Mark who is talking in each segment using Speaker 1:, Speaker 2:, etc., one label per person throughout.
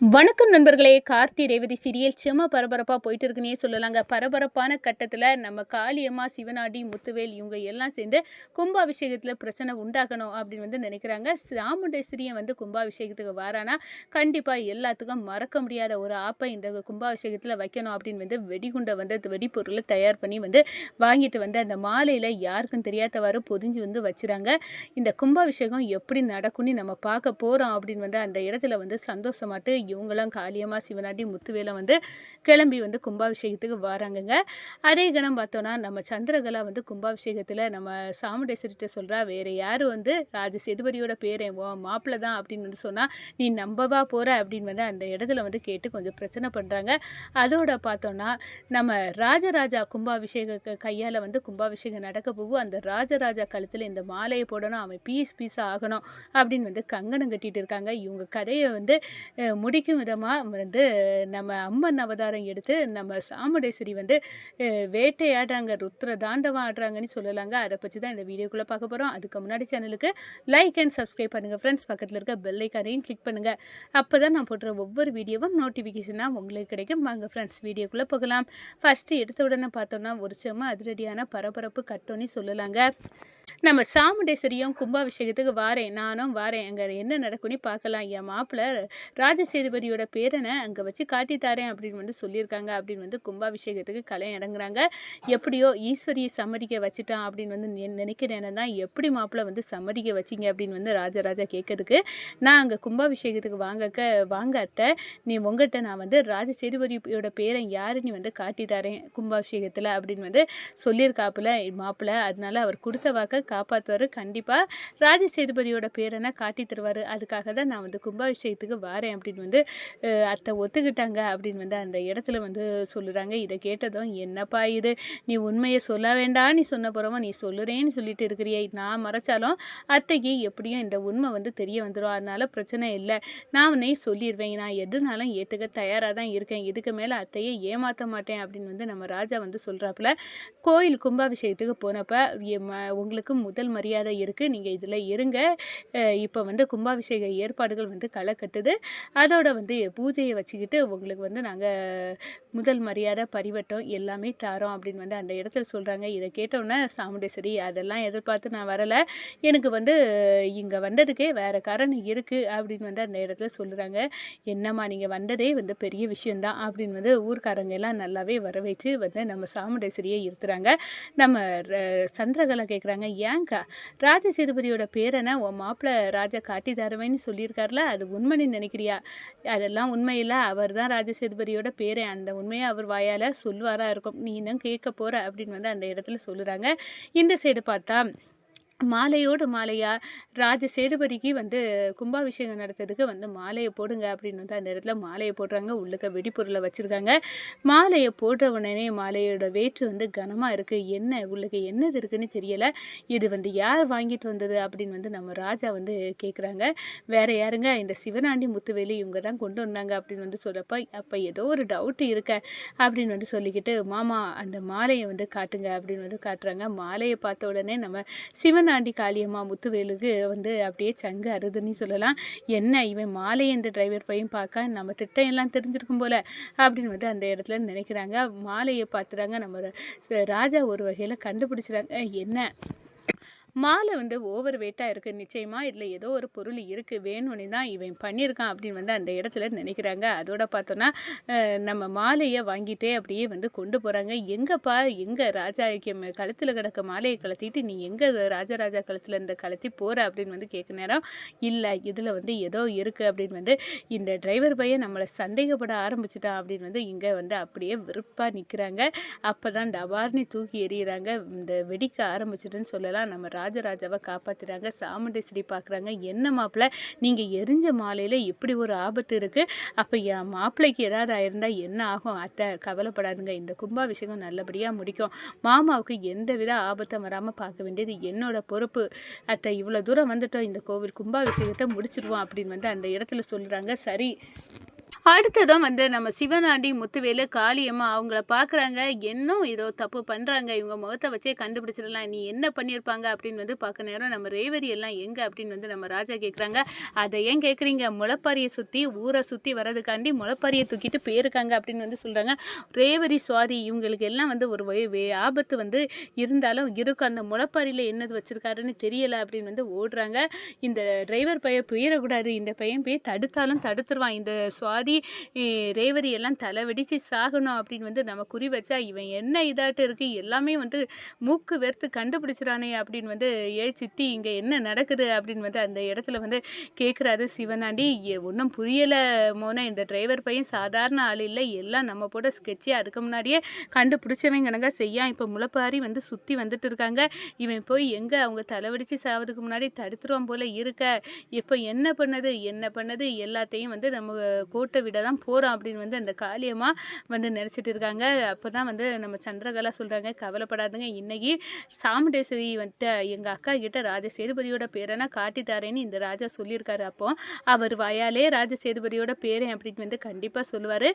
Speaker 1: வணக்கம் நண்பர்களே. கார்த்தி ரேவதி சீரியல் செம பரபரப்பாக போயிட்டு இருக்குன்னே சொல்லலாங்க. பரபரப்பான கட்டத்தில் நம்ம காளியம்மா, சிவனாடி, முத்துவேல் இவங்க எல்லாம் சேர்ந்து கும்பாபிஷேகத்தில் பிரச்சனை உண்டாக்கணும் அப்படின்னு நினைக்கிறாங்க. சாமுண்டேஸ்வரியை கும்பாபிஷேகத்துக்கு வாரானா கண்டிப்பாக எல்லாத்துக்கும் மறக்க முடியாத ஒரு ஆப்பை இந்த கும்பாபிஷேகத்தில் வைக்கணும் அப்படின்னு வெடிகுண்டை வெடிப்பொருளை தயார் பண்ணி வாங்கிட்டு அந்த மாலையில் யாருக்கும் தெரியாதவாறு பொதிஞ்சு வச்சுறாங்க. இந்த கும்பாபிஷேகம் எப்படி நடக்கும்னு நம்ம பார்க்க போகிறோம் அப்படின்னு அந்த இடத்துல சந்தோஷமாட்டு இவங்களும் காளியம்மா, சிவனாடி, முத்துவேலும் கிளம்பி கும்பாபிஷேகத்துக்கு வராங்கங்க. அதே கணம் பார்த்தோன்னா நம்ம சந்திரகலா கும்பாபிஷேகத்தில் நம்ம சாமுண்டேஸ்வரிட்ட சொல்கிறா, வேறு யார் ராஜ சேதுபதியோட பேரை மாப்பிள்ளை தான் அப்படின்னு சொன்னால் நீ நம்பவா போகிற அப்படின்னு அந்த இடத்துல கேட்டு கொஞ்சம் பிரச்சனை பண்ணுறாங்க. அதோட பார்த்தோன்னா நம்ம ராஜராஜா கும்பாபிஷேக கையால் கும்பாபிஷேகம் நடக்க போகும். அந்த ராஜராஜா கழுத்தில் இந்த மாலையை போடணும், அவன் பீஸாக ஆகணும் அப்படின்னு கங்கணம் கட்டிட்டு இருக்காங்க. இவங்க கதையை முடிக்கும் விதமாக நம்ம அம்மன் அவதாரம் எடுத்து நம்ம சாமுண்டேஸ்வரி வேட்டையாடுறாங்க, ருத்ர தாண்டவம் ஆடுறாங்கன்னு சொல்லலாங்க. அதை பற்றி தான் இந்த வீடியோக்குள்ளே பார்க்க போகிறோம். அதுக்கு முன்னாடி சேனலுக்கு லைக் அண்ட் சப்ஸ்கிரைப் பண்ணுங்கள் ஃப்ரெண்ட்ஸ். பக்கத்தில் இருக்க பெல் ஐக்கானையும் கிளிக் பண்ணுங்கள். அப்போ தான் நான் போடுற ஒவ்வொரு வீடியோவும் நோட்டிஃபிகேஷனாக உங்களுக்கு கிடைக்கும். வாங்க ஃப்ரெண்ட்ஸ் வீடியோக்குள்ளே போகலாம். ஃபஸ்ட்டு எடுத்த உடனே பார்த்தோன்னா ஒரு செம அதிரடியான பரபரப்பு கட்டோன்னு சொல்லலாங்க. நம்ம சாமுண்டேஸ்வரியும் கும்பாபிஷேகத்துக்கு வாரேன், நானும் வாரேன், அங்கே என்ன நடக்கும்னு பார்க்கலாம், என் மாப்பிள்ளை ராஜசேதுபதியோட பேரனை அங்கே வச்சு காட்டித்தாரேன் அப்படின்னு சொல்லியிருக்காங்க அப்படின்னு கும்பாபிஷேகத்துக்கு களை இறங்குறாங்க. எப்படியோ ஈஸ்வரியை சம்மதிக்க வச்சுட்டான் அப்படின்னு நினைக்கிறேன். தான் எப்படி மாப்பிள்ளை சம்மதிக்க வச்சிங்க அப்படின்னு ராஜராஜா கேட்கறதுக்கு, நான் அங்கே கும்பாபிஷேகத்துக்கு வாங்க அத்தை, நீ உங்கள்கிட்ட நான் ராஜசேதுபதியோட பேரன் யாருன்னு காட்டித்தாரேன் கும்பாபிஷேகத்தில் அப்படின்னு சொல்லியிருக்காப்புல மாப்பிள்ளை. அதனால அவர் கொடுத்த வாக்க காப்பாற்றுவார். கண்டிப்பாக ராஜ சேதுபதியோட பேரனை காட்டி தருவார். அதுக்காக தான் நான் கும்பாபிஷேகத்துக்கு வாரேன் அப்படின்னு அத்தை ஒத்துக்கிட்டாங்க அப்படின்னு அந்த இடத்துல சொல்லுறாங்க. இதை கேட்டதும், என்னப்பா இது, நீ உண்மையை சொல்ல வேண்டாம், நீ சொன்ன போகிறவங்க நீ சொல்லுறேன்னு சொல்லிட்டு இருக்கிறியே, நான் மறைச்சாலும் அத்தைக்கு எப்படியும் இந்த உண்மை தெரிய வந்துடும், அதனால பிரச்சனை இல்லை, நான் உன்னை சொல்லிடுவேன், நான் எதுனாலும் ஏற்றுக்க தயாராக தான் இருக்கேன், இதுக்கு மேலே அத்தையை ஏமாற்ற மாட்டேன் அப்படின்னு நம்ம ராஜா சொல்கிறாப்புல. கோயில் கும்பாபிஷேகத்துக்கு போனப்போ உங்களுக்கு முதல் மரியாதை இருக்குது, நீங்கள் இதில் இருங்க, இப்போ கும்பாபிஷேக ஏற்பாடுகள் களை கட்டுது, அதோட பூஜையை வச்சுக்கிட்டு உங்களுக்கு நாங்கள் முதல் மரியாதை பரிவட்டம் எல்லாமே தரோம் அப்படின்னு அந்த இடத்துல சொல்கிறாங்க. இதை கேட்டோன்னே சாமுண்டேஸ்வரி, அதெல்லாம் எதிர்பார்த்து நான் வரலை, எனக்கு இங்கே வந்ததுக்கே வேறு காரணம் இருக்குது அப்படின்னு அந்த இடத்துல சொல்லுறாங்க. என்னம்மா நீங்கள் வந்ததே பெரிய விஷயந்தான் அப்படின்னு ஊர்க்காரங்க எல்லாம் நல்லாவே வர வச்சு நம்ம சாமுண்டேஸ்வரியை இருத்துறாங்க. நம்ம சந்திரகலா கேட்குறாங்க, ஏங்கா ராஜ சேதுபதியோட பேரனை உன் மாப்பிள்ளை ராஜா காட்டி தருவேன்னு சொல்லியிருக்காருல, அது உண்மைன்னு நினைக்கிறியா? அதெல்லாம் உண்மையில்லை, அவர் தான் ராஜ சேதுபதியோட பேரன், அந்த உண்மையை அவர் வாயால் சொல்லுவாரா இருக்கும், நீ இன்னும் கேட்க போகிற அப்படின்னு அந்த இடத்துல சொல்லுறாங்க. இந்த சைடு பார்த்தா மாலையோடு மாலையாக ராஜ சேதுபதிக்கு கும்பாபிஷேகம் நடத்துறதுக்கு மாலையை போடுங்க அப்படின்னு அந்த இடத்துல மாலையை போடுறாங்க. உள்ளுக்க வெடிப்பொருளை வச்சுருக்காங்க. மாலையை போட்ட உடனே மாலையோட வேற்று கனமாக இருக்குது, என்ன உள்ளுக்கு என்னது இருக்குன்னு தெரியலை, இது யார் வாங்கிட்டு வந்தது அப்படின்னு நம்ம ராஜா கேட்குறாங்க. வேறு யாருங்க, இந்த சிவனாண்டி, முத்துவேலி இவங்க தான் கொண்டு வந்தாங்க அப்படின்னு சொல்கிறப்ப, அப்போ ஏதோ ஒரு டவுட்டு இருக்க அப்படின்னு சொல்லிக்கிட்டு, மாமா அந்த மாலையை காட்டுங்க அப்படின்னு காட்டுறாங்க. மாலையை பார்த்த உடனே நம்ம சிவனாண்டி, காளியம்மா, முத்துவேலுக்கு அப்படியே சங்கு அறுதுன்னு சொல்லலாம். என்ன இவன் மாலையை இந்த டிரைவர் பையன் பார்க்க நம்ம திட்டம் எல்லாம் தெரிஞ்சிருக்கும் போல அப்படின்னு அந்த இடத்துல நினைக்கிறாங்க. மாலையை பார்த்துறாங்க. நம்ம ராஜா ஒரு வகையில் கண்டுபிடிச்சிறாங்க. என்ன மாலை ஓவர் வெயிட்டாக இருக்குது, நிச்சயமாக இதில் ஏதோ ஒரு பொருள் இருக்குது, வேணும்னு தான் இவன் பண்ணியிருக்கான் அப்படின்னு அந்த இடத்துல நினைக்கிறாங்க. அதோட பார்த்தோன்னா நம்ம மாலையை வாங்கிட்டே அப்படியே கொண்டு போகிறாங்க. எங்கப்பா, எங்கே ராஜா கழுத்தில் கிடக்க மாலையை கலத்திட்டு நீ எங்கே ராஜராஜா கழுத்தில் இந்த கலத்தி போகிற அப்படின்னு கேட்க நேரம், இல்லை இதில் ஏதோ இருக்குது அப்படின்னு இந்த டிரைவர் பையன் நம்மளை சந்தேகப்பட ஆரம்பிச்சிட்டான் அப்படின்னு இங்கே அப்படியே வெறுப்பாக நிற்கிறாங்க. அப்போ தான் டபார்னு தூக்கி எறிகிறாங்க. இந்த வெடிக்க ஆரம்பிச்சிட்டுன்னு சொல்லலாம். நம்ம ராஜராஜாவை காப்பாற்றுறாங்க. சாமுண்டேஸ்வரி பார்க்குறாங்க, என்ன மாப்பிள்ளை நீங்கள் எரிஞ்ச மாலையில் இப்படி ஒரு ஆபத்து இருக்குது, அப்போ என் மாப்பிள்ளைக்கு ஏதாவது ஆயிருந்தால் என்ன ஆகும்? அத்தை கவலைப்படாதுங்க, இந்த கும்பாபிஷேகம் நல்லபடியாக முடிக்கும், மாமாவுக்கு எந்த வித ஆபத்தும் வராமல் பார்க்க வேண்டியது என்னோட பொறுப்பு அத்தை, இவ்வளோ தூரம் வந்துட்டோம், இந்த கோவில் கும்பாபிஷேகத்தை முடிச்சிடுவோம் அப்படின்னு அந்த இடத்துல சொல்கிறாங்க. சரி அடுத்ததும் வந்து நம்ம சிவனாண்டி, முத்துவேலு, காளியம்மா அவங்கள பார்க்குறாங்க. இன்னும் ஏதோ தப்பு பண்றாங்க. இவங்க முகத்த வச்சே கண்டுபிடிச்சிடலாம். நீ என்ன பண்ணியிருப்பாங்க அப்படின்னு வந்து பார்க்க நேரம் நம்ம ரேவதி எல்லாம் எங்க அப்படின்னு வந்து நம்ம ராஜா கேட்குறாங்க. அத ஏன் கேட்குறீங்க? முளைப்பாரிய சுத்தி ஊர சுத்தி வர்றதுக்காண்டி முளைப்பாரிய தூக்கிட்டு போயிருக்காங்க அப்படின்னு வந்து சொல்றாங்க. ரேவதி, சுவாதி இவங்களுக்கு எல்லாம் வந்து ஒரு ஆபத்து வந்து இருந்தாலும் இருக்கும். அந்த முளைப்பாரியில என்னது வச்சிருக்காருன்னு தெரியல அப்படின்னு வந்து ஓடுறாங்க. இந்த டிரைவர் பையன் போயிடக்கூடாது. இந்த பையன் போய் தடுத்தாலும் தடுத்துருவான். இந்த சுவாதி ரேவதி எல்லாம் தலை வெடிச்சு சாகணும் அப்படின்னு வந்து நம்ம குறி வச்சா இவன் என்ன இதாட்டு இருக்கு எல்லாமே வந்து மூக்கு வெறுத்து கண்டுபிடிச்சிடானே அப்படின்னு வந்து சித்தி இங்க என்ன நடக்குது அப்படின்னு வந்து அந்த இடத்துல வந்து கேட்குறாரு சிவனாண்டி. ஒன்றும் புரியல மோன, இந்த டிரைவர் பையன் சாதாரண ஆள் இல்லை, எல்லாம் நம்ம போட ஸ்கெட்சி அதுக்கு முன்னாடியே கண்டுபிடிச்சவங்க கணக்கா செய்யா இப்போ முளைப்பாரி வந்து சுற்றி வந்துட்டு இருக்காங்க. இவன் போய் எங்கே அவங்க தலைவடிச்சு சாவதுக்கு முன்னாடி தடுத்துருவான் போல இருக்க. இப்போ என்ன பண்ணது எல்லாத்தையும் வந்து நம்ம கோட்டை விட தான் போகிறோம் அப்படின்னு வந்து அந்த காளியம்மா வந்து நினச்சிட்டு இருக்காங்க. அப்போ தான் வந்து நம்ம சந்திரகலா சொல்கிறாங்க, கவலைப்படாதுங்க, இன்னைக்கு சாமுண்டேஸ்வரி வந்துட்டு எங்கள் அக்கா கிட்ட ராஜ சேதுபதியோட பேரனா காட்டி தரேன்னு இந்த ராஜா சொல்லியிருக்காரு. அப்போ அவர் வாயாலே ராஜ சேதுபதியோட பேரன் அப்படின்னு வந்து கண்டிப்பாக சொல்லுவார்.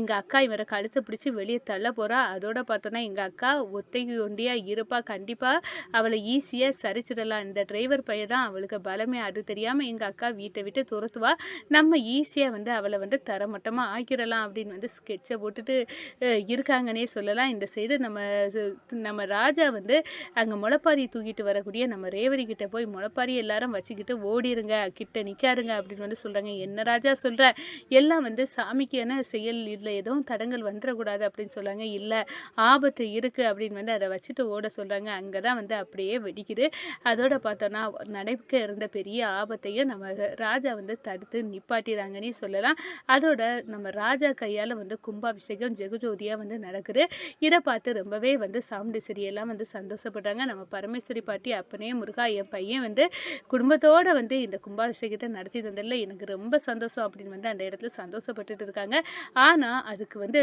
Speaker 1: எங்கள் அக்கா இவரை கழுத்தை பிடிச்சி வெளியே தள்ள போகிறா. அதோட பார்த்தோன்னா எங்கள் அக்கா ஒத்தைக்கு ஒண்டியாக இருப்பா. கண்டிப்பாக அவளை ஈஸியாக சரிச்சிடலாம். இந்த டிரைவர் பையன் தான் அவளுக்கு பலமே. அது தெரியாமல் எங்கள் அக்கா வீட்டை விட்டு துரத்துவா. நம்ம ஈஸியாக வந்து அவளை வந்து தரமட்டமாக ஆக்கிடலாம் அப்படின்னு வந்து ஸ்கெட்சை போட்டுட்டு இருக்காங்கன்னே சொல்லலாம். இந்த சைடு நம்ம ராஜா வந்து அங்கே முளைப்பாரி தூக்கிட்டு வரக்கூடிய நம்ம ரேவதி கிட்ட போய் முளைப்பாரி எல்லாரும் வச்சுக்கிட்டு ஓடிருங்க, கிட்ட நிற்காருங்க அப்படின்னு வந்து சொல்கிறாங்க. என்ன ராஜா சொல்கிற, எல்லாம் வந்து சாமிக்கான செயல் இல்லை, எதுவும் தடங்கள் வந்துடக்கூடாது அப்படின்னு சொல்கிறாங்க. இல்லை, ஆபத்து இருக்குது அப்படின்னு வந்து அதை வச்சுட்டு ஓட சொல்கிறாங்க. அங்கே தான் வந்து அப்படியே வெடிக்குது. அதோட பார்த்தோன்னா நடக்க இருந்த பெரிய ஆபத்தையும் நம்ம ராஜா வந்து தடுத்து நிப்பாட்டிறாங்கன்னே சொல்லலாம். அதோட நம்ம ராஜா கையால் வந்து கும்பாபிஷேகம் ஜெகஜோதியாக வந்து நடக்குது. இதை பார்த்து ரொம்பவே வந்து சாமுண்டீஸ்வரி எல்லாம் வந்து சந்தோஷப்படுறாங்க. நம்ம பரமேஸ்வரி பாட்டி, அப்பனே முருகா, என் பையன் வந்து குடும்பத்தோடு வந்து இந்த கும்பாபிஷேகத்தை நடத்தி தந்ததில் எனக்கு ரொம்ப சந்தோஷம் அப்படின்னு வந்து அந்த இடத்துல சந்தோஷப்பட்டுட்டு இருக்காங்க. ஆனால் அதுக்கு வந்து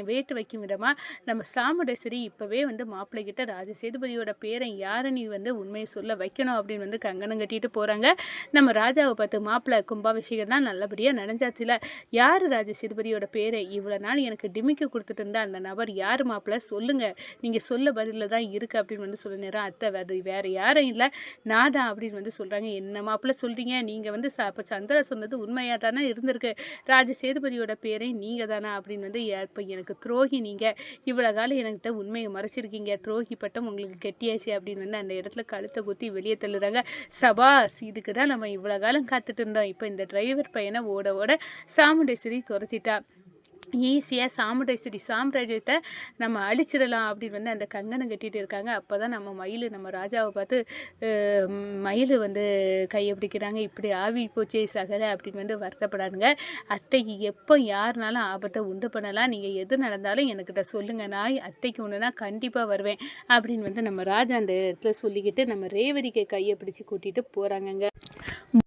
Speaker 1: வேட்டு வைக்கும் விதமாக நம்ம சாமுண்டேஸ்வரி இப்போவே வந்து மாப்பிள்ளை கிட்ட ராஜ சேதுபதியோட பேரன் யாருன்னு வந்து உண்மையை சொல்ல வைக்கணும் அப்படின்னு வந்து கங்கணம் கட்டிட்டு போகிறாங்க. நம்ம ராஜாவை பார்த்து, மாப்பிள்ளை கும்பாபிஷேகம் தான் நல்லபடியாக நடந்தாச்சுல, யார் ராஜ சேதுபதியோட பேரை இவ்வளோ நாள் எனக்கு டிமிக்கி கொடுத்துட்டு இருந்தா அந்த நபர் யார் மாப்பிள்ளை சொல்லுங்கள், நீங்கள் சொல்ல பதிலில் தான் இருக்குது அப்படின்னு வந்து சொல்ல நேரம் அத்தை அது வேறு யாரும் இல்லை, நான் தான் அப்படின்னு வந்து சொல்கிறாங்க. என்ன மாப்பிள்ளை சொல்கிறீங்க, நீங்கள் வந்து அப்போ சந்திரா சொன்னது உண்மையாக தானே இருந்திருக்கு, ராஜ சேதுபதியோட பேரை நீங்கள் தானே அப்படின்னு வந்து இப்போ எனக்கு துரோகி நீங்கள், இவ்வளோ காலம் என்கிட்ட உண்மையை மறைச்சிருக்கீங்க, துரோகி பட்டம் உங்களுக்கு கெட்டியாச்சு அப்படின்னு வந்து அந்த இடத்துல கழுத்தை குத்தி வெளியே தள்ளுறாங்க. சபாஸ், இதுக்கு தான் நம்ம இவ்வளோ காலம் காத்துட்டு இருந்தோம். இப்போ இந்த டிரைவர் பையனை ஓட ஓட சாமுண்டேஸ்வரி துரத்திட்டா. ஈஸியாக சாமுண்டேஸ்வரி சாம்ராஜ்யத்தை நம்ம அழிச்சிடலாம் அப்படின்னு வந்து அந்த கங்கணம் கட்டிகிட்டு இருக்காங்க. அப்போ தான் நம்ம ராஜாவை பார்த்து மயில் வந்து கையை பிடிக்கிறாங்க. இப்படி ஆவி போச்சே சகலை அப்படின்னு வந்து வருத்தப்படாதுங்க. அத்தைக்கு எப்போ யாருனாலும் ஆபத்தை உண்டு பண்ணலாம், நீங்கள் எது நடந்தாலும் எனக்கிட்ட சொல்லுங்கள், நான் அத்தைக்கு ஒன்றுனா கண்டிப்பாக வருவேன் அப்படின்னு வந்து நம்ம ராஜா அந்த இடத்துல சொல்லிக்கிட்டு நம்ம ரேவதிக்கு கையை பிடிச்சி கூட்டிகிட்டு போகிறாங்கங்க.